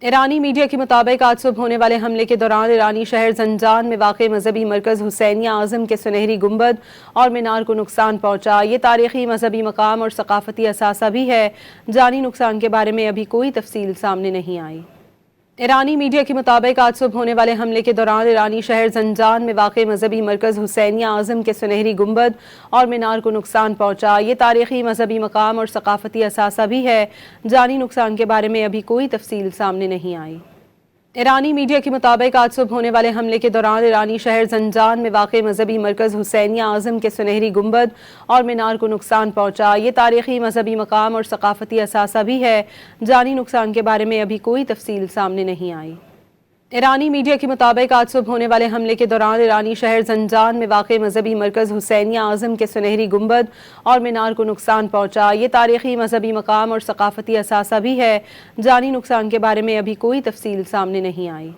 ایرانی میڈیا کے مطابق آج صبح ہونے والے حملے کے دوران ایرانی شہر زنجان میں واقع مذہبی مرکز حسینیہ اعظم کے سنہری گنبد اور مینار کو نقصان پہنچا۔ یہ تاریخی مذہبی مقام اور ثقافتی اثاثہ بھی ہے۔ جانی نقصان کے بارے میں ابھی کوئی تفصیل سامنے نہیں آئی۔ ایرانی میڈیا کے مطابق آج صبح ہونے والے حملے کے دوران ایرانی شہر زنجان میں واقع مذہبی مرکز حسینیہ اعظم کے سنہری گنبد اور مینار کو نقصان پہنچا۔ یہ تاریخی مذہبی مقام اور ثقافتی اثاثہ بھی ہے۔ جانی نقصان کے بارے میں ابھی کوئی تفصیل سامنے نہیں آئی۔ ایرانی میڈیا کے مطابق آج صبح ہونے والے حملے کے دوران ایرانی شہر زنجان میں واقع مذہبی مرکز حسینیہ اعظم کے سنہری گنبد اور مینار کو نقصان پہنچا۔ یہ تاریخی مذہبی مقام اور ثقافتی اثاثہ بھی ہے۔ جانی نقصان کے بارے میں ابھی کوئی تفصیل سامنے نہیں آئی۔ ایرانی میڈیا کے مطابق آج صبح ہونے والے حملے کے دوران ایرانی شہر زنجان میں واقع مذہبی مرکز حسینیہ اعظم کے سنہری گنبد اور مینار کو نقصان پہنچا۔ یہ تاریخی مذہبی مقام اور ثقافتی اثاثہ بھی ہے۔ جانی نقصان کے بارے میں ابھی کوئی تفصیل سامنے نہیں آئی۔